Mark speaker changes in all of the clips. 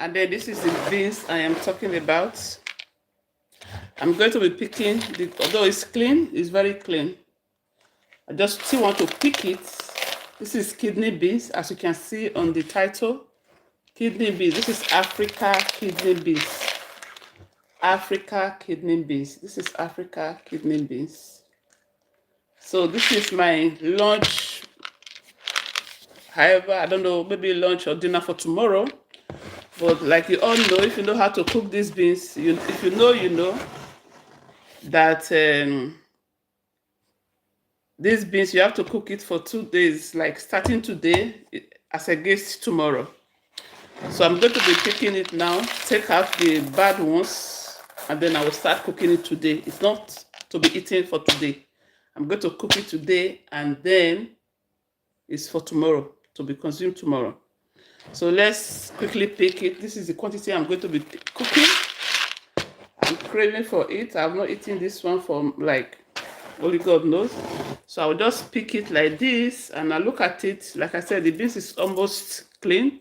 Speaker 1: And then this is the beans I am talking about. I'm going to be picking, although it's clean, it's very clean. I just still want to pick it. This is kidney beans, as you can see on the title. Kidney beans. This is Africa kidney beans. Africa kidney beans. This is Africa kidney beans. So this is my lunch. However, I don't know, maybe lunch or dinner for tomorrow. But like you all know, if you know how to cook these beans, if you know that these beans, you have to cook it for 2 days, like starting today as against tomorrow. So I'm going to be picking it now, take out the bad ones, and then I will start cooking it today. It's not to be eaten for today. I'm going to cook it today, and then it's for tomorrow, to be consumed tomorrow. So let's quickly pick it. This is the quantity I'm going to be cooking. I'm craving for it. I've not eaten this one for like only God knows. So I'll just pick it like this, and I look at it. Like I said, the beans is almost clean,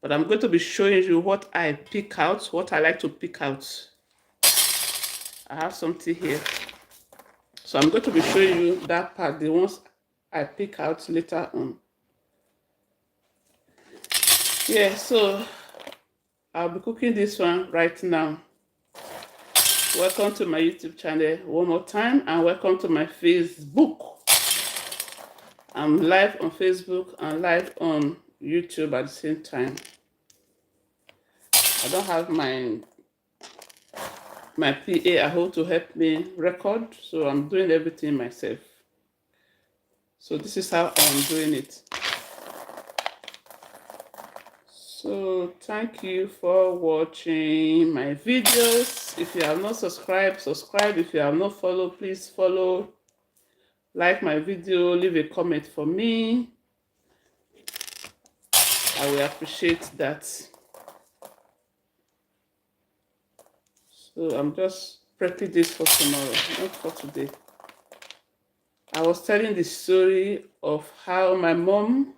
Speaker 1: but I'm going to be showing you what I pick out, what I like to pick out. I have something here. So I'm going to be showing you that part, the ones I pick out later on. Yeah, so I'll be cooking this one right now. Welcome to my YouTube channel one more time, and welcome to my Facebook. I'm live on Facebook and live on YouTube at the same time. I don't have my PA at home to help me record, so I'm doing everything myself. So this is how I'm doing it. So thank you for watching my videos. If you have not subscribed, subscribe. If you have not followed, please follow. Like my video, leave a comment for me. I will appreciate that. So I'm just prepping this for tomorrow, not for today. I was telling the story of how my mom,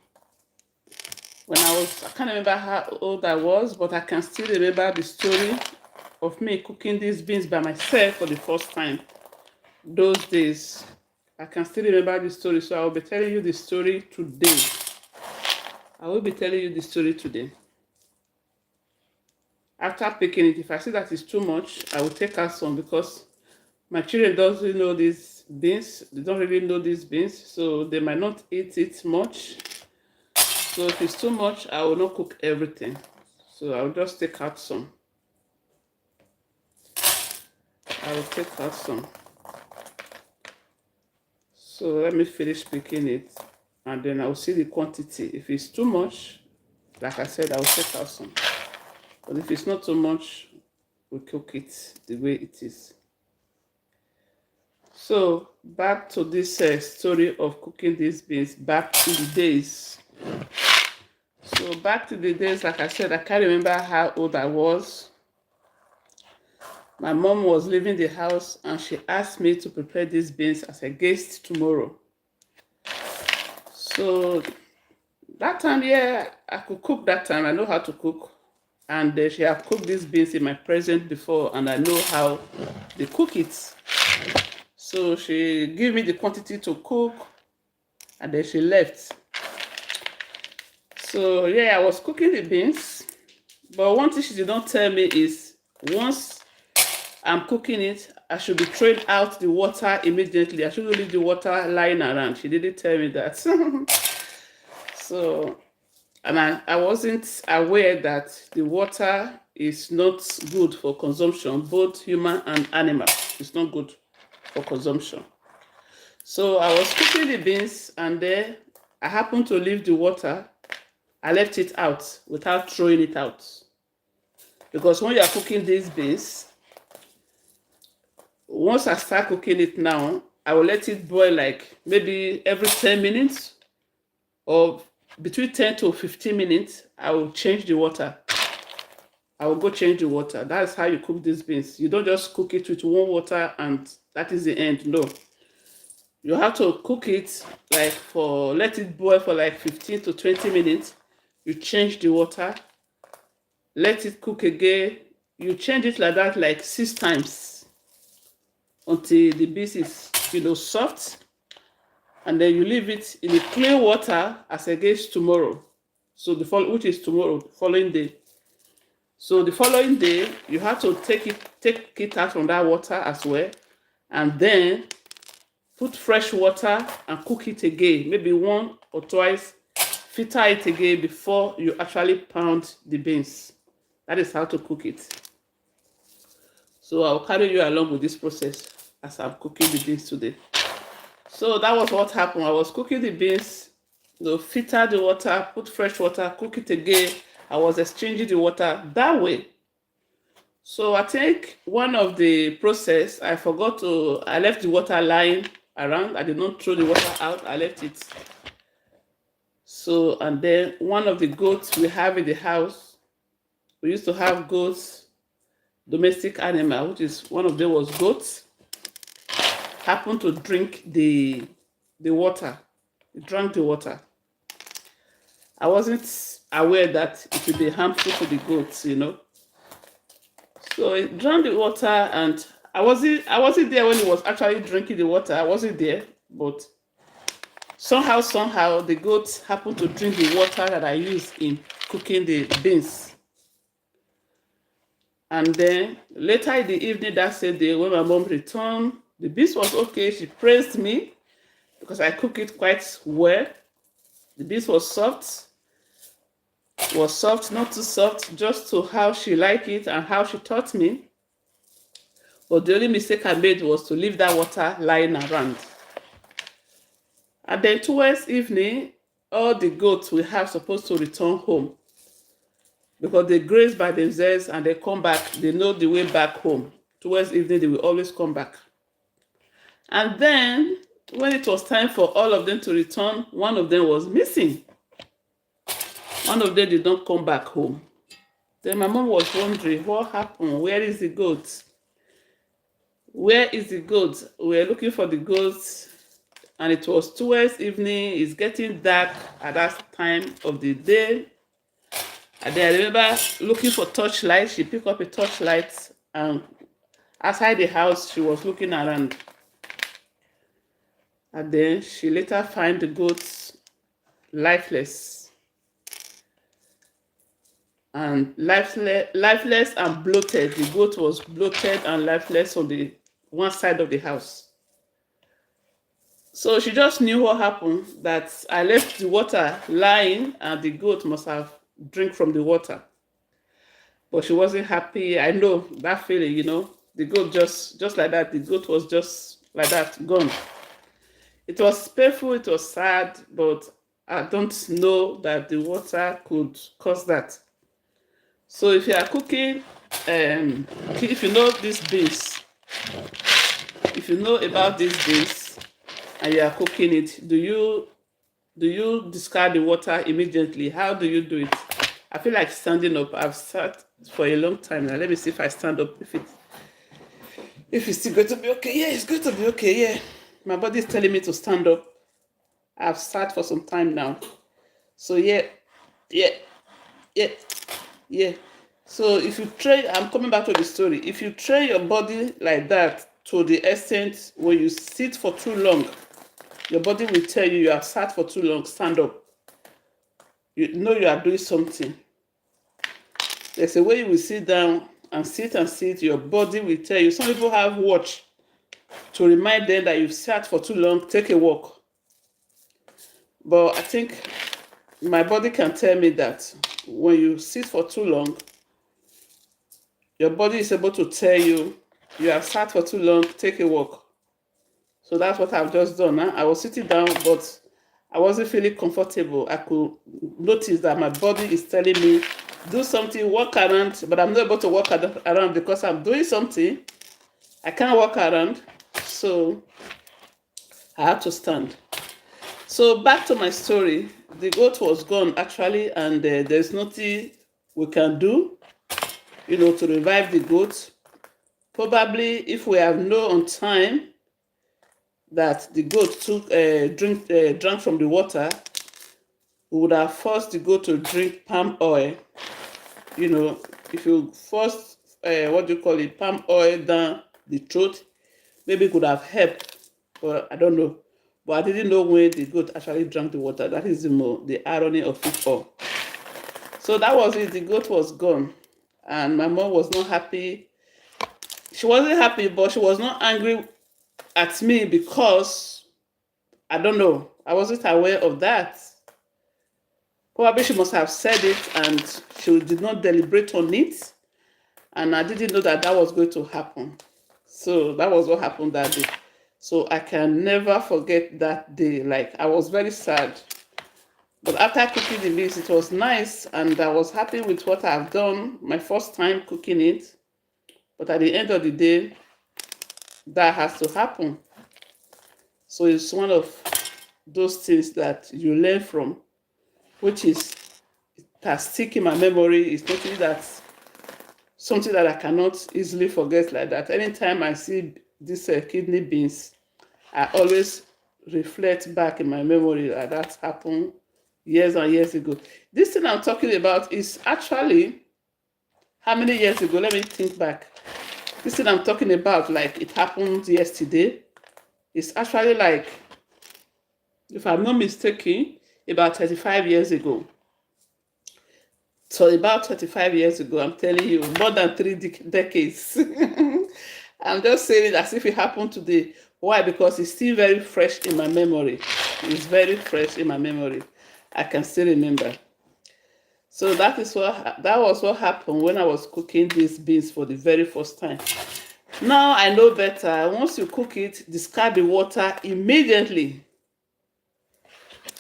Speaker 1: when I can't remember how old I was, but I can still remember the story of me cooking these beans by myself for the first time. Those days, I can still remember the story, so I will be telling you the story today. I will be telling you the story today. After picking it, if I see that it's too much, I will take out some, because my children don't really know these beans. They don't really know these beans, so they might not eat it much. So if it's too much, I will not cook everything. So I'll just take out some. I will take out some. So let me finish picking it, and then I'll see the quantity. If it's too much, like I said, I'll take out some. But if it's not too much, we'll cook it the way it is. So back to this story of cooking these beans back in the days. So back to the days, like I said, I can't remember how old I was. My mom was leaving the house, and she asked me to prepare these beans as a guest tomorrow. So that time, yeah, I could cook that time. I know how to cook. And she had cooked these beans in my presence before, and I know how they cook it. So she gave me the quantity to cook, and then she left. So yeah, I was cooking the beans, but one thing she did not tell me is once I'm cooking it, I should be throwing out the water immediately. I shouldn't leave the water lying around. She didn't tell me that. So, and I wasn't aware that the water is not good for consumption, both human and animal. It's not good for consumption. So I was cooking the beans, and then I happened to leave the water. I left it out without throwing it out. Because when you are cooking these beans, once I start cooking it now, I will let it boil like maybe every 10 minutes or between 10 to 15 minutes. I will change the water. I will go change the water. That's how you cook these beans. You don't just cook it with warm water and that is the end. No. You have to cook it like let it boil for like 15 to 20 minutes. You change the water. let it cook again. You change it like that like 6 times until the beans is, soft. And then you leave it in the clean water as against tomorrow. So which is tomorrow, following day. So the following day, you have to take it out from that water as well, and then put fresh water and cook it again, maybe 1 or twice. Filter it again before you actually pound the beans. That is how to cook it. So I'll carry you along with this process as I'm cooking the beans today. So that was what happened. I was cooking the beans, filter the water, put fresh water, cook it again. I was exchanging the water that way. So I think one of the process, I left the water lying around. I did not throw the water out, I left it. So, and then one of the goats we have in the house, we used to have goats, domestic animal, which is one of them was goats, happened to drink the water. It drank the water. I wasn't aware that it would be harmful to the goats, So it drank the water, and I wasn't there when it was actually drinking the water. I wasn't there, but somehow the goats happened to drink the water that I used in cooking the beans. And then later in the evening that same day, when my mom returned, the beans was okay. She praised me because I cooked it quite well. The beans was soft, not too soft, just to how she liked it and how she taught me. But the only mistake I made was to leave that water lying around. And then towards evening, all the goats we have supposed to return home, because they graze by themselves and they come back. They know the way back home. Towards evening, they will always come back. And then when it was time for all of them to return, one of them was missing. One of them did not come back home. Then my mom was wondering, what happened? Where is the goat? Where is the goat? We were looking for the goats, and it was towards evening. It's getting dark at that time of the day. And then I remember looking for torchlight. She picked up a torchlight, and outside the house, she was looking around. And then she later found the goats lifeless. And lifeless and bloated. The goat was bloated and lifeless on the one side of the house. So she just knew what happened, that I left the water lying and the goat must have drink from the water. But she wasn't happy. I know that feeling, the goat just like that. The goat was just like that, gone. It was painful, it was sad, but I don't know that the water could cause that. So if you are cooking, if you know these beans, if you know about these beans and you are cooking it, do you discard the water immediately? How do you do it? I feel like standing up. I've sat for a long time now. Let me see if I stand up. If it's still going to be okay. Yeah, it's going to be okay. Yeah. My body is telling me to stand up. I've sat for some time now. So yeah. So if you train, I'm coming back to the story. If you train your body like that to the extent when you sit for too long, your body will tell you have sat for too long, stand up. You know you are doing something. There's a way you will sit down and sit, your body will tell you. Some people have watch to remind them that you've sat for too long, take a walk. But I think my body can tell me that when you sit for too long, your body is able to tell you have sat for too long, take a walk. So that's what I've just done. I was sitting down, but I wasn't feeling comfortable. I could notice that my body is telling me, do something, walk around, but I'm not able to walk around because I'm doing something. I can't walk around, so I had to stand. So back to my story. The goat was gone actually, and there's nothing we can do, to revive the goat. Probably if we have known on time that the goat drank from the water, we would have forced the goat to drink palm oil you know, if you force what do you call it, palm oil down the throat, maybe it could have helped, but I don't know. But I didn't know when the goat actually drank the water. That is the irony of it all. So that was it. The goat was gone, and my mom was not happy. She wasn't happy, but she was not angry at me because I don't know. I wasn't aware of that. Probably she must have said it and she did not deliberate on it. And I didn't know that that was going to happen. So that was what happened that day. So I can never forget that day. Like, I was very sad. But after cooking the beans, it was nice. And I was happy with what I've done. My first time cooking it. But at the end of the day, that has to happen. So it's one of those things that you learn from, which is, it has stick in my memory. It's something that I cannot easily forget like that. Anytime I see these kidney beans, I always reflect back in my memory that happened years and years ago. This thing I'm talking about is actually, how many years ago? Let me think back. This thing I'm talking about, like it happened yesterday, it's actually like, if I'm not mistaken, about 35 years ago. So about 35 years ago, I'm telling you, more than 3 decades. I'm just saying it as if it happened today. Why? Because it's still very fresh in my memory. It's very fresh in my memory. I can still remember. So that was what happened when I was cooking these beans for the very first time. Now I know better. Once you cook it, discard the water immediately.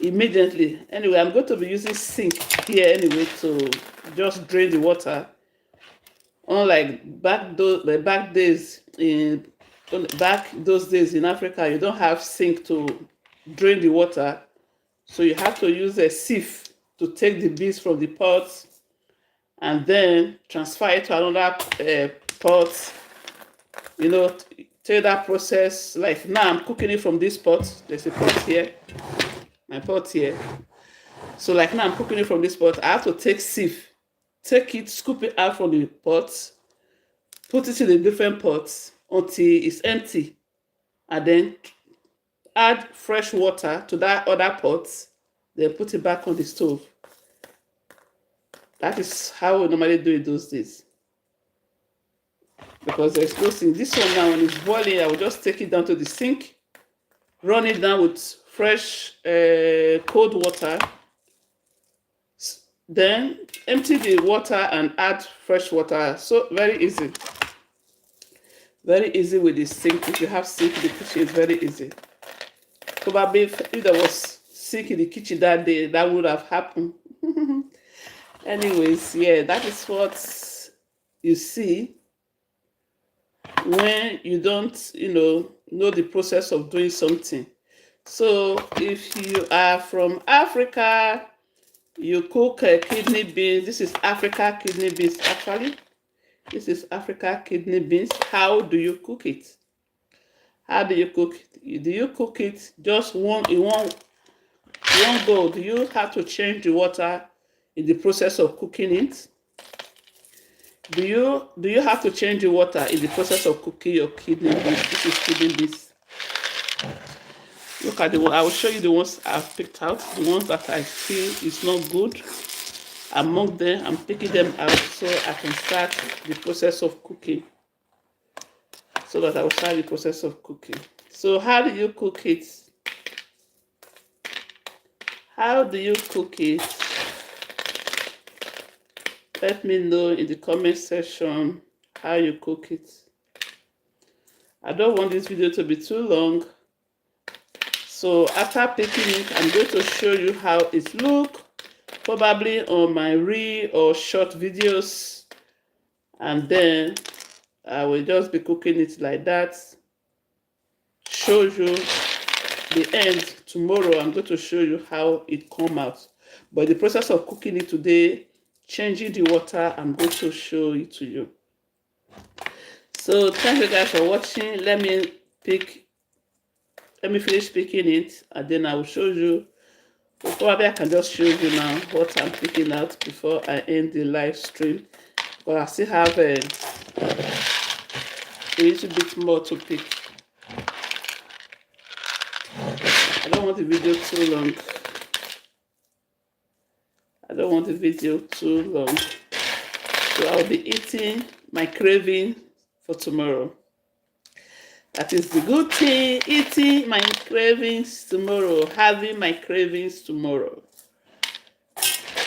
Speaker 1: Anyway, I'm going to be using sink here anyway to just drain the water. Unlike back those days in Africa, you don't have sink to drain the water, so you have to use a sieve to take the beans from the pot and then transfer it to another pot. You know, take that process. Like now, I'm cooking it from this pot. There's a pot here. My pot here. So like now I'm cooking it from this pot. I have to take sieve, take it, scoop it out from the pot, put it in a different pot until it's empty, and then add fresh water to that other pot, then put it back on the stove. That is how we normally do it those days. Because there's no sink. This one now, when it's boiling, I will just take it down to the sink, run it down with fresh cold water, then empty the water and add fresh water. So very easy with the sink. If you have sink in the kitchen, it's very easy. Probably if there was sink in the kitchen that day, that would have happened. Anyways, yeah, that is what you see when you don't know the process of doing something. So if you are from Africa, you cook kidney beans. This is Africa kidney beans, actually. This is Africa kidney beans. How do you cook it? How do you cook it? Do you cook it just one go? Do you have to change the water in the process of cooking it? Do you have to change the water in the process of cooking your kidney beans? This is kidney beans. Look at the one. I will show you the ones I've picked out. The ones that I feel is not good. Among them, I'm picking them out so I can start the process of cooking. So that I will start the process of cooking. So how do you cook it? How do you cook it? Let me know in the comment section how you cook it. I don't want this video to be too long. So after picking it, I'm going to show you how it looks, probably on my reel or short videos. And then I will just be cooking it like that. Show you the end tomorrow. I'm going to show you how it comes out. But the process of cooking it today, changing the water, I'm going to show it to you. So thank you guys for watching. Let me finish picking it, and then I will show you So probably I can just show you now what I'm picking out before I end the live stream. But I still have a little bit more to pick. I don't want the video too long. I don't want the video too long. So I'll be eating my craving for tomorrow. That is the good thing, eating my cravings tomorrow, having my cravings tomorrow.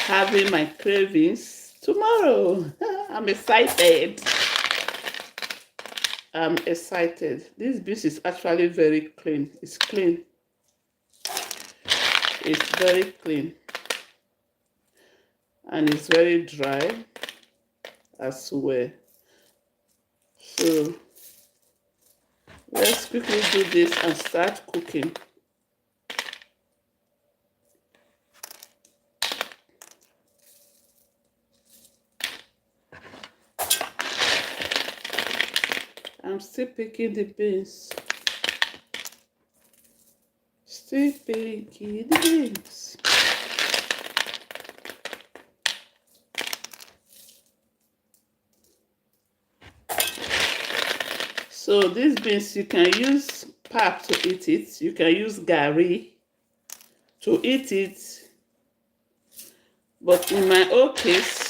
Speaker 1: Having my cravings tomorrow. I'm excited. I'm excited. This beans is actually very clean. It's clean. It's very clean. And it's very dry as well. So let's quickly do this and start cooking. I'm still picking the beans. Still picking the beans. So these beans, you can use pap to eat it. You can use gari to eat it. But in my own case,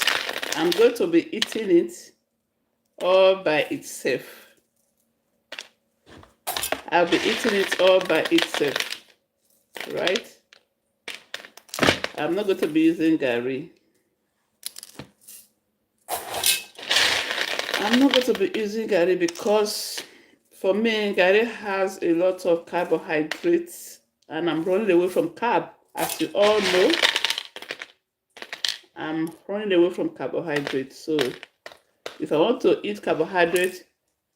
Speaker 1: I'm going to be eating it all by itself. I'll be eating it all by itself, right? I'm not going to be using gari. I'm not going to be using gari because for me, gari has a lot of carbohydrates and I'm running away from carb. As you all know, I'm running away from carbohydrates. So if I want to eat carbohydrates,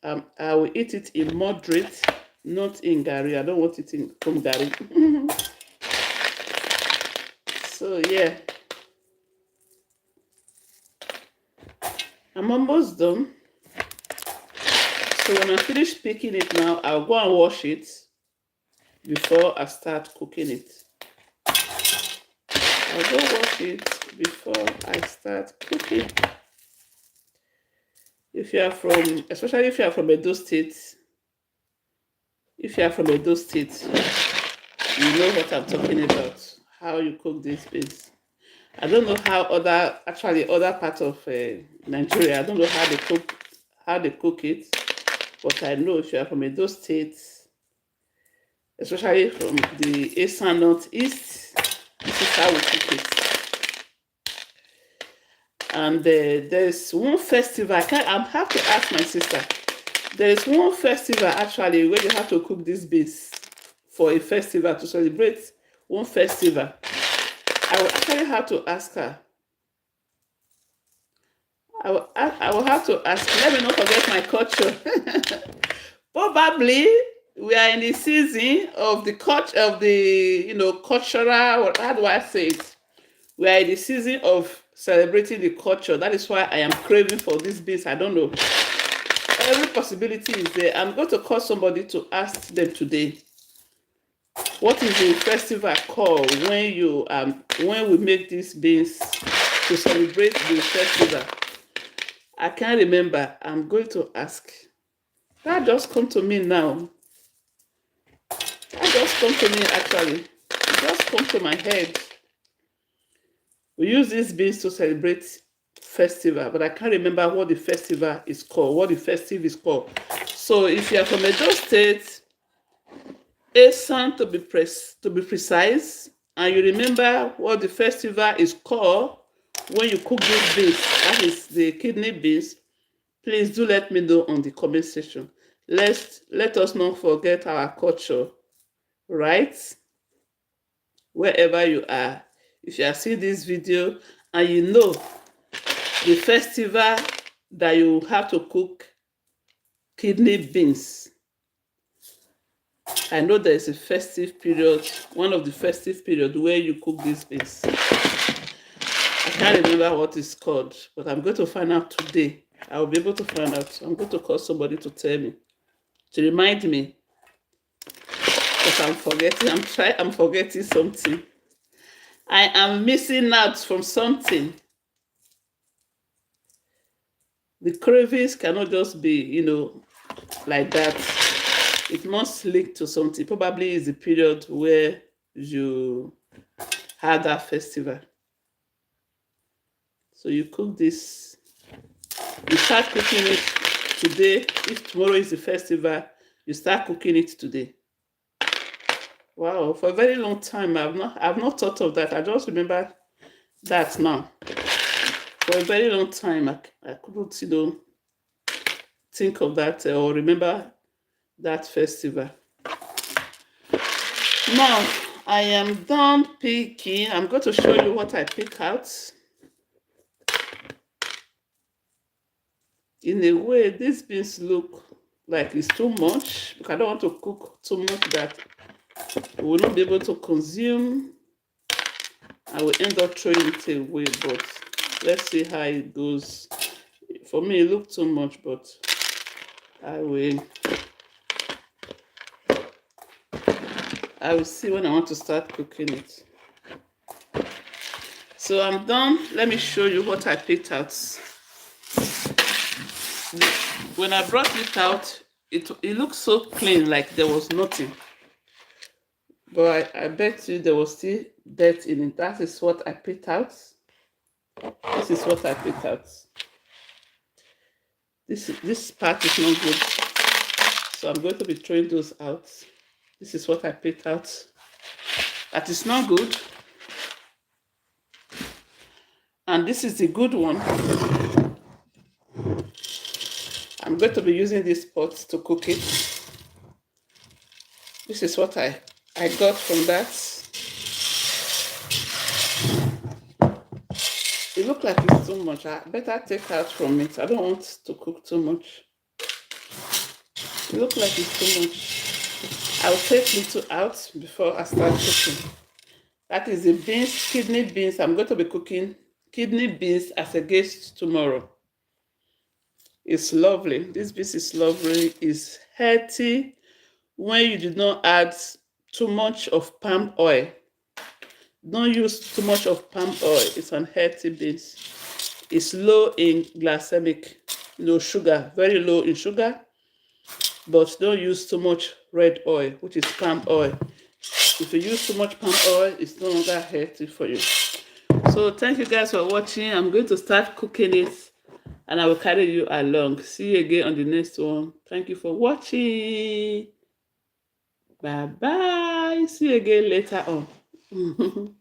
Speaker 1: I will eat it in moderate, not in gari. I don't want it from gari. So yeah, I'm almost done. So when I finish picking it now, I'll go and wash it before I start cooking it. I'll go wash it before I start cooking. If you are from, especially if you are from Edo State, you know what I'm talking about, how you cook these beans. I don't know how other parts of Nigeria, I don't know how they cook it, but I know if you are from Edo State, especially from the eastern northeast, this is how we cook it. And there's one festival. I have to ask my sister. There's one festival actually where you have to cook these beans for a festival to celebrate one festival. I will actually have to ask her. I will have to ask. Let me not forget my culture. Probably we are in the season of the cultural. How do I say it? We are in the season of celebrating the culture. That is why I am craving for these beans. I don't know. Every possibility is there. I'm going to call somebody to ask them today. What is the festival called when we make these beans to celebrate the festival? I can't remember. I'm going to ask. That just come to me now. That just come to me actually. It just come to my head. We use these beans to celebrate festival, but I can't remember what the festival is called. What the festive is called. So if you are from Edo State, Esan to be precise, and you remember what the festival is called when you cook these beans, that is the kidney beans, please do let me know on the comment section. Let us not forget our culture, right? Wherever you are, if you are seeing this video and you know the festival that you have to cook kidney beans, I know there is a festive period, one of the festive period where you cook these beans. I can't remember what it's called, but I'm going to find out today. I will be able to find out. I'm going to call somebody to tell me, to remind me, because I'm forgetting. I'm forgetting something. I am missing out from something. The cravings cannot just be, like that. It must link to something. Probably is the period where you had that festival. So you cook this, you start cooking it today. If tomorrow is the festival, you start cooking it today. Wow, for a very long time I've not thought of that. I just remember that now. For a very long time I couldn't, think of that or remember that festival. Now I am done picking. I'm going to show you what I pick out. In a way, these beans look like it's too much because I don't want to cook too much that we will not be able to consume. I will end up throwing it away, but let's see how it goes. For me, it looked too much, but I will see when I want to start cooking it. So I'm done. Let me show you what I picked out. When I brought it out, it looked so clean, like there was nothing. But I bet you there was still dirt in it. That is what I picked out. This is what I picked out. This part is not good. So I'm going to be throwing those out. This is what I picked out. That is not good. And this is the good one. I'm going to be using this pot to cook it. This is what I got from that. It looks like it's too much. I better take out from it. I don't want to cook too much. It looks like it's too much. I'll take little out before I start cooking. That is the beans, kidney beans. I'm going to be cooking kidney beans as a guest tomorrow. It's lovely. This beans is lovely. It's healthy when you do not add too much of palm oil. Don't use too much of palm oil. It's unhealthy beans. It's low in glycemic, sugar, very low in sugar. But don't use too much red oil, which is palm oil. If you use too much palm oil, it's no longer healthy for you. So thank you guys for watching. I'm going to start cooking it and I will carry you along. See you again on the next one. Thank you for watching. Bye bye. See you again later on.